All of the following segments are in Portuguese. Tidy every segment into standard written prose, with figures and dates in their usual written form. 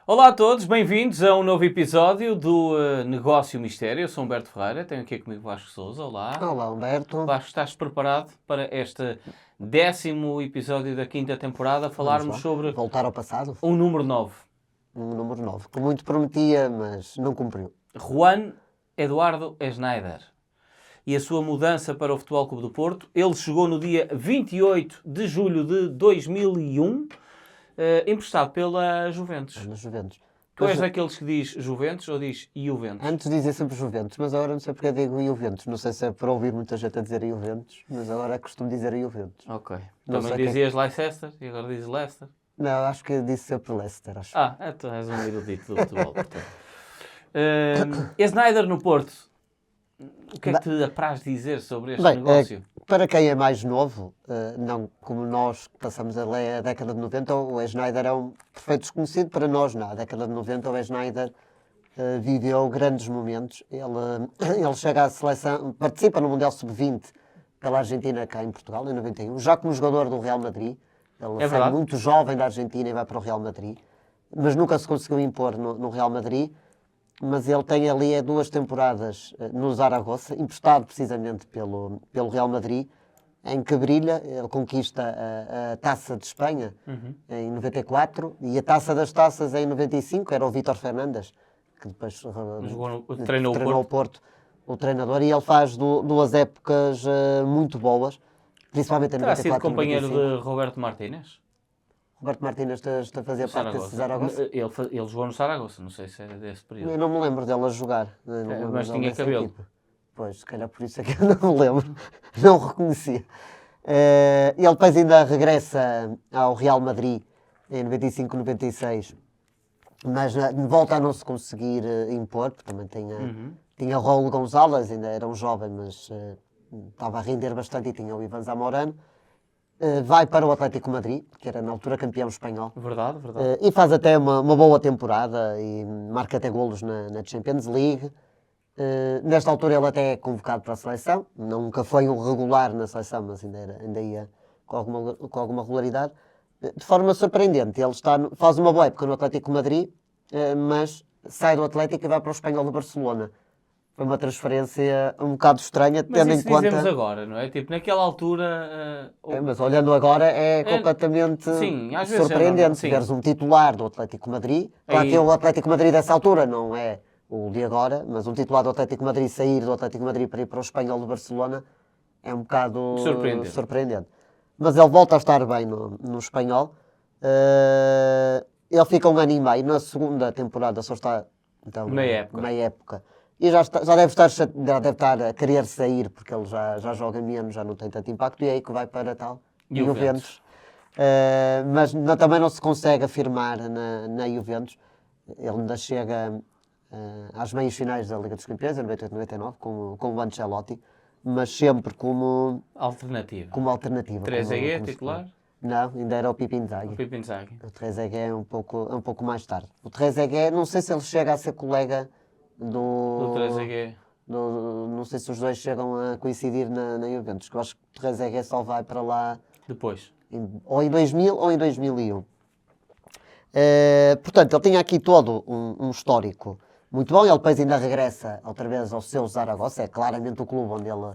Olá a todos, bem-vindos a um novo episódio do Negócio Mistério. Eu sou Humberto Ferreira, tenho aqui comigo Vasco Sousa. Olá. Olá, Humberto. Vasco, estás preparado para este 10º episódio da 5ª temporada? Falarmos sobre voltar ao passado. um número 9. Um número 9, que muito prometia, mas não cumpriu. Juan Eduardo Schneider. E a sua mudança para o Futebol Clube do Porto. Ele chegou no dia 28 de julho de 2001, emprestado pela Juventus. Na Juventus. Tu és daqueles que diz Juventus ou diz Juventus? Antes dizia sempre Juventus, mas agora não sei porque digo Juventus. Não sei se é para ouvir muita gente a dizer Juventus, mas agora costumo dizer Juventus. Ok. Não Também sei dizias Leicester e agora dizes Leicester? Não, acho que disse sempre Leicester, acho. Tu és um erudito do futebol, portanto. Snyder no Porto. O que é que te apraz dizer sobre este negócio? Para quem é mais novo, não como nós que passamos a ler a década de 90, o Schneider é um perfeito desconhecido. Para nós, na década de 90, o Schneider viveu grandes momentos. Ele chega à seleção, participa no Mundial Sub-20 pela Argentina cá em Portugal, em 91, já como jogador do Real Madrid. Ele sai muito jovem da Argentina e vai para o Real Madrid, mas nunca se conseguiu impor no Real Madrid. Mas ele tem ali 2 temporadas no Zaragoza, emprestado precisamente pelo Real Madrid, em que brilha. Ele conquista a Taça de Espanha em 94 e a Taça das Taças em 95, era o Vítor Fernandes, que depois treinou o Porto, o treinador, e ele faz 2 épocas muito boas, principalmente em 94 Terá sido companheiro 95. de Roberto Martínez? Roberto Martínez está a fazer parte desse Zaragoza. Ele jogou no Zaragoza, não sei se é desse período. Eu não me lembro dele a jogar. Mas tinha cabelo. Equipa. Pois, se calhar por isso é que eu não me lembro. Não o reconhecia. Ele depois ainda regressa ao Real Madrid em 95, 96. Mas volta a não se conseguir impor, porque também tinha o Raul González, ainda era um jovem, mas estava a render bastante, e tinha o Ivan Zamorano. Vai para o Atlético Madrid, que era na altura campeão espanhol. Verdade. E faz até uma boa temporada e marca até golos na Champions League. Nesta altura ele até é convocado para a seleção. Nunca foi um regular na seleção, mas ainda ia com alguma regularidade. De forma surpreendente, ele faz uma boa época no Atlético Madrid, mas sai do Atlético e vai para o Espanhol de Barcelona. Foi uma transferência um bocado estranha, tendo em conta... dizemos agora, não é? Tipo, naquela altura... mas olhando agora é completamente surpreendente. Se veres um titular do Atlético Madrid, claro que o Atlético Madrid dessa altura não é o de agora, mas um titular do Atlético Madrid sair do Atlético Madrid para ir para o Espanhol de Barcelona é um bocado surpreendente. Mas ele volta a estar bem no Espanhol. Ele fica 1 ano e meio, na segunda temporada só está... Então, meia época. E já deve estar a querer sair, porque ele já joga menos, já não tem tanto impacto, e é aí que vai para tal Juventus. Mas também não se consegue afirmar na Juventus. Ele ainda chega às meias finais da Liga dos Campeões, em 98-99, com o Ancelotti, mas sempre como alternativa. Trezeguet, titular? Não, ainda era o Pipo Inzaghi. O Trezeguet é um pouco mais tarde. O Trezeguet, não sei se ele chega a ser colega do Trezeguet. Não sei se os dois chegam a coincidir na Juventus, que eu acho que o Trezeguet só vai para lá depois. Ou em 2000 ou em 2001. Portanto, ele tinha aqui todo um histórico muito bom. Ele depois ainda regressa outra vez ao seu Zaragoza. É claramente o clube onde ele...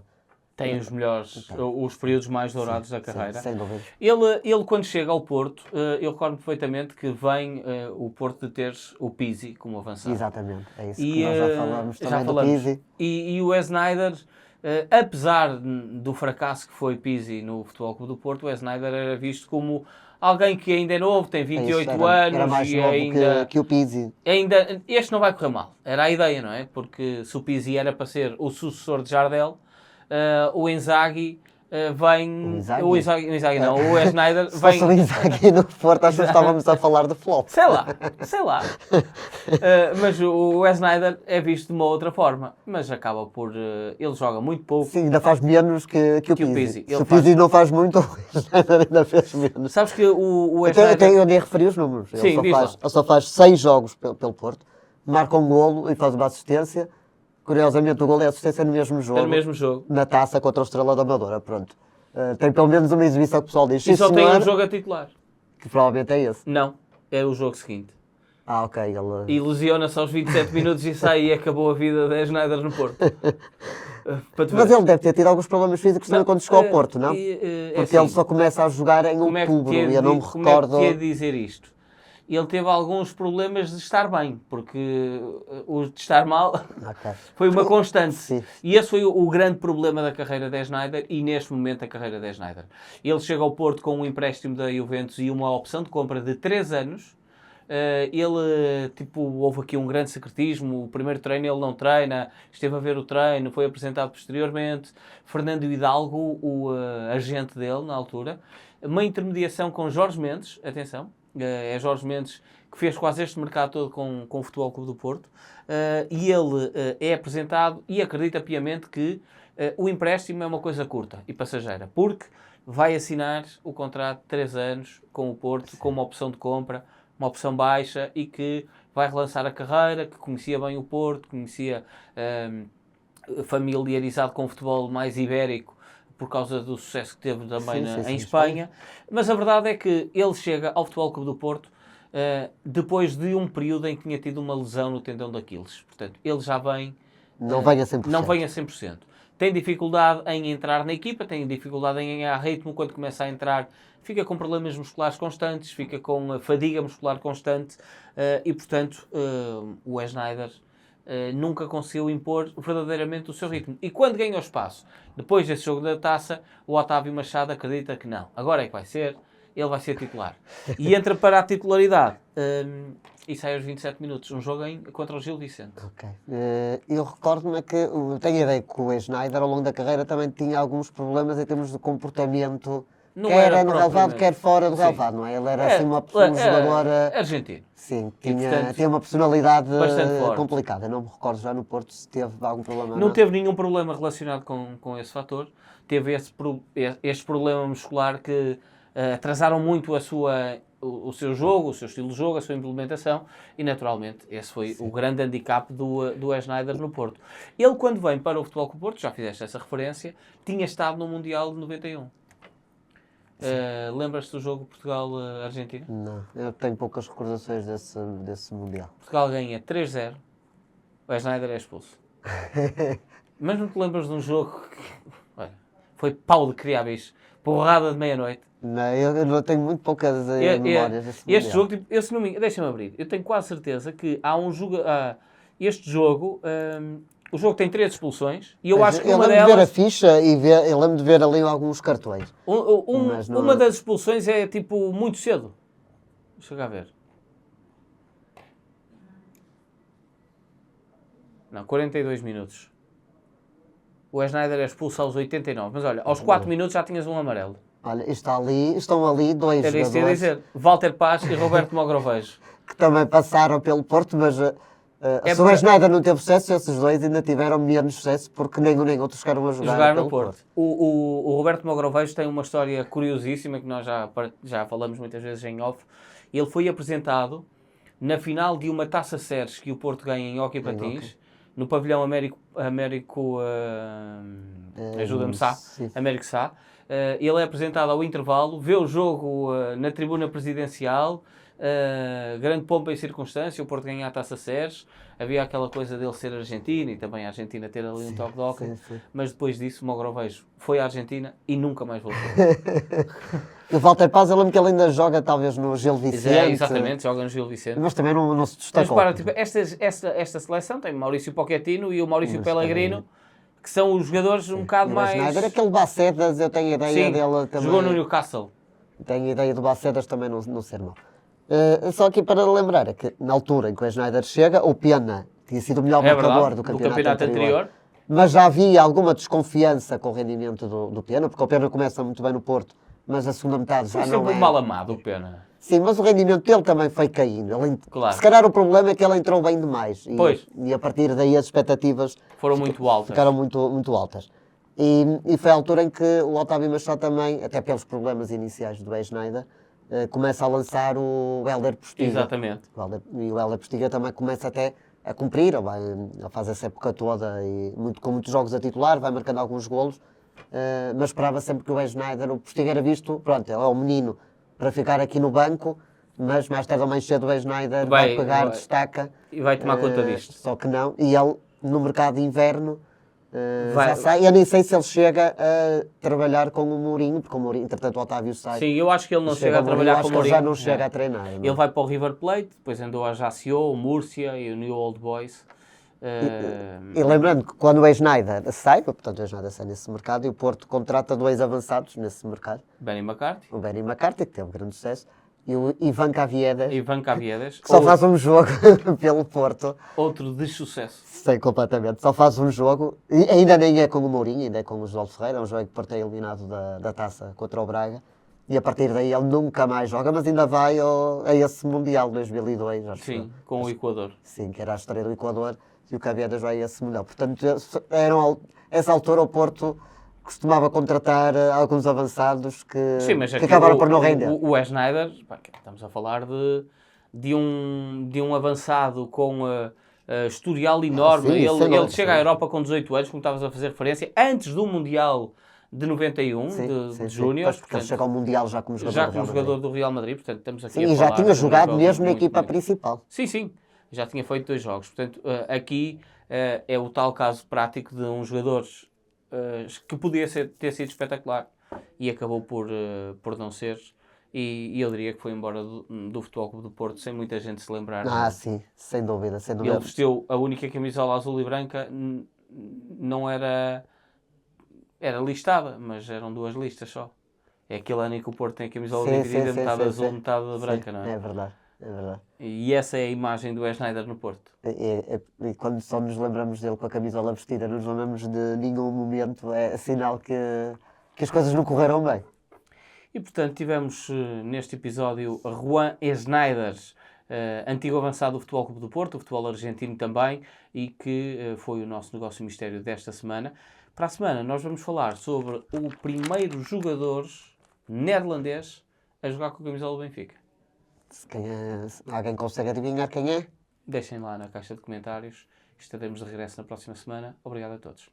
Tem os melhores, os períodos mais dourados da carreira. Sem dúvida. Ele quando chega ao Porto, eu recordo perfeitamente que vem o Porto de ter o Pizzi como avançado. Exatamente, é isso que nós já falamos também do Pizzi. E o Snyder, apesar do fracasso que foi Pizzi no Futebol Clube do Porto, o Snyder era visto como alguém que ainda é novo, tem 28 anos era mais e novo ainda... que o Pizzi. Este não vai correr mal, era a ideia, não é? Porque se o Pizzi era para ser o sucessor de Jardel, o Inzaghi vem... O Inzaghi não, o Schneider vem... Se fosse o Inzaghi no Porto, acho que estávamos a falar de flop. Sei lá. Mas o Schneider é visto de uma outra forma. Mas acaba por... ele joga muito pouco. Sim, ainda faz menos que o Pizzi. Se o faz... Pizzi não faz muito, o Schneider ainda fez menos. Sabes que o Schneider... Eu nem referi os números. Ele só faz 6 jogos pelo Porto, marca um golo e faz uma assistência. Curiosamente, o gol é assistência no mesmo jogo. Na taça contra o Estrela da Amadora, pronto. Tem pelo menos uma exibição que o pessoal diz. E só tem um jogo a titular. Que provavelmente é esse. Não, é o jogo seguinte. Ok, ele... E lesiona-se aos 27 minutos e sai e acabou a vida de Schneider no Porto. Para tu Mas veres. ele deve ter tido alguns problemas físicos também quando chegou ao Porto, não? Porque ele só começa a jogar em como é que outubro te e eu não me como é que recordo... te ia dizer isto? Ele teve alguns problemas de estar bem, porque o de estar mal Ok. foi uma constante. Sim. E esse foi o grande problema da carreira de Schneider e neste momento a carreira de Schneider. Ele chega ao Porto com um empréstimo da Juventus e uma opção de compra de 3 anos. Houve aqui um grande secretismo. O primeiro treino ele não treina, esteve a ver o treino, foi apresentado posteriormente. Fernando Hidalgo, o agente dele na altura, uma intermediação com Jorge Mendes, atenção, é Jorge Mendes que fez quase este mercado todo com o Futebol Clube do Porto, e ele é apresentado e acredita piamente que o empréstimo é uma coisa curta e passageira, porque vai assinar o contrato de 3 anos com o Porto, com uma opção de compra, uma opção baixa e que vai relançar a carreira, que conhecia bem o Porto, conhecia familiarizado com o futebol mais ibérico por causa do sucesso que teve também em Espanha. Mas a verdade é que ele chega ao Futebol Clube do Porto depois de um período em que tinha tido uma lesão no tendão de Aquiles. Portanto, ele já vem... Não vem a 100%. Não vem a 100%. Tem dificuldade em entrar na equipa, tem dificuldade em ganhar ritmo quando começa a entrar, fica com problemas musculares constantes, fica com fadiga muscular constante e, portanto, o Schneider nunca conseguiu impor verdadeiramente o seu ritmo. E quando ganha o espaço, depois desse jogo da Taça, o Otávio Machado acredita que não. Agora é que vai ser, ele vai ser titular. E entra para a titularidade e sai aos 27 minutos, um jogo contra o Gil Vicente. Ok. Eu recordo-me que tenho a ideia que o Schneider ao longo da carreira também tinha alguns problemas em termos de comportamento, Não quer era no relevado, propriamente. quer fora do Sim. relevado, não é? Ele era assim um jogador... argentino. Sim, E, portanto, tinha uma personalidade bastante forte. complicada. Não me recordo já no Porto se teve algum problema. Não teve nenhum problema relacionado com esse fator. Teve este problema muscular que atrasaram muito o seu jogo, o seu estilo de jogo, a sua implementação e, naturalmente, esse foi o grande handicap do Schneider no Porto. Ele, quando vem para o Futebol Clube do Porto, já fizeste essa referência, tinha estado no Mundial de 91. Lembras-te do jogo Portugal-Argentina? Não, eu tenho poucas recordações desse Mundial. Portugal ganha 3-0, o Schneider é expulso. Mas não te lembras de um jogo que foi pau de criar bicho, porrada de meia-noite? Não, eu não tenho muito poucas memórias desse Mundial. Este jogo, se não me engano, deixa-me abrir, eu tenho quase certeza que há um jogo, este jogo, o jogo tem 3 expulsões e eu acho que uma lembro de ver a delas... ficha e eu lembro de ver ali alguns cartões. Mas não- Uma das expulsões é tipo muito cedo. Deixa eu cá ver. Não, 42 minutos. O Schneider é expulso aos 89. Mas olha, aos 4 minutos já tinhas um amarelo. Olha, estão ali dois Era isso que eu ia jogadores dizer. Walter Paz e Roberto Mogrovejo. que também passaram pelo Porto, mas se o Schneider não teve sucesso, esses dois ainda tiveram menos sucesso porque nenhum nem outro chegaram a jogar no pelo Porto. O Roberto Mogrovejo tem uma história curiosíssima que nós já falamos muitas vezes em off. Ele foi apresentado na final de uma Taça Seres que o Porto ganha em hóquei patins, no pavilhão ajuda-me Sá, sim. Américo Sá. Ele é apresentado ao intervalo, vê o jogo na tribuna presidencial, grande pompa e circunstância, o Porto ganha a Taça Seres, havia aquela coisa dele ser argentino e também a Argentina ter ali um toque de hóquei, mas depois disso o Mogrovejo foi à Argentina e nunca mais voltou. O Walter Paz, eu lembro que ele ainda joga talvez no Gil Vicente. Exatamente, joga no Gil Vicente. Mas também não se Mas destacou. para, tipo, esta seleção tem o Maurício Pochettino e o Maurício Pellegrino, que são os jogadores um bocado mais... Schneider, aquele Bacedas, eu tenho a ideia Sim, dele também. jogou no Newcastle. Tenho a ideia do Bacedas também não ser mau. Só aqui para lembrar, é que na altura em que o Schneider chega, o Pena tinha sido o melhor marcador do campeonato anterior. Mas já havia alguma desconfiança com o rendimento do Pena, porque o Pena começa muito bem no Porto, mas a segunda metade já não é... mal amado, o Pena. Sim, mas o rendimento dele também foi caindo. Claro. Se calhar o problema é que ele entrou bem demais. E a partir daí as expectativas foram muito altas. Ficaram muito altas. E foi a altura em que o Otávio Machado também, até pelos problemas iniciais do Schneider, começa a lançar o Hélder Postiga. Exatamente. E o Hélder Postiga também começa até a cumprir, ele faz essa época toda, e com muitos jogos a titular, vai marcando alguns golos, mas esperava sempre que o Schneider, o Postiga era visto, pronto, ele é o menino para ficar aqui no banco, mas mais tarde ou mais cedo o Schneider Vai- vai pegar, vai- destaca. E vai tomar conta disto. Só que não. E ele, no mercado de inverno, Vai- já sai. Eu nem sei se ele chega a trabalhar com o Mourinho, porque o Mourinho, entretanto, o Otávio sai. Sim, eu acho que ele não chega a ao Mourinho, trabalhar acho com o que ele Mourinho. já não chega É. a treinar. não é? Ele vai para o River Plate, depois andou a Ajaccio, o Múrcia e o New Old Boys. E lembrando que quando o Schneider sai, portanto o Schneider sai nesse mercado e o Porto contrata 2 avançados nesse mercado. Benny McCarthy, O Benny McCarthy, que teve grande sucesso, e o Ivan Caviedes, Ivan Caviedes, que só faz um jogo pelo Porto. outro de sucesso. Sei completamente. Só faz um jogo, e ainda nem é com o Mourinho, ainda é com o João Ferreira, é um jogo que o Porto é eliminado da taça contra o Braga. E a partir daí ele nunca mais joga, mas ainda vai a esse Mundial 2002, acho Sim, eu. com o Equador. Sim, que era a estreia do Equador, e o Caviedes vai a esse Mundial. Portanto, essa altura o Porto costumava contratar alguns avançados Sim, mas que aqui acabaram por não render. o Schneider, pá, estamos a falar de um avançado com historial enorme. sim, sem Ele dúvida, chega à sim. Europa com 18 anos, como estavas a fazer referência, antes do Mundial de 91, de Júniores. Porque ele chega ao Mundial já como jogador Já do como Real jogador Madrid. do Real Madrid, portanto estamos aqui Sim, a e já falar tinha de um jogado jovem mesmo na muito equipa bonito. principal. Sim, sim, já tinha feito 2 jogos. Portanto, aqui é o tal caso prático de um jogador que podia ter sido espetacular e acabou por não ser. E eu diria que foi embora do Futebol Clube do Porto sem muita gente se lembrar dele. Sim, sem dúvida, sem Ele dúvida. vestiu a única camisola azul e branca, não era listada, mas eram 2 listas só. É aquele ano em que o Porto tem a camisola dividida, metade azul, metade branca, não é? É verdade, é verdade. E essa é a imagem do Schneider no Porto. E quando só nos lembramos dele com a camisola vestida, não nos lembramos de nenhum momento, é sinal que as coisas não correram bem. E portanto tivemos neste episódio Juan Schneider, antigo avançado do Futebol Clube do Porto, o futebol argentino também, e que foi o nosso negócio mistério desta semana. Para a semana nós vamos falar sobre o primeiro jogador neerlandês a jogar com a camisola do Benfica. Se alguém consegue adivinhar quem é? Deixem lá na caixa de comentários. Estaremos de regresso na próxima semana. Obrigado a todos.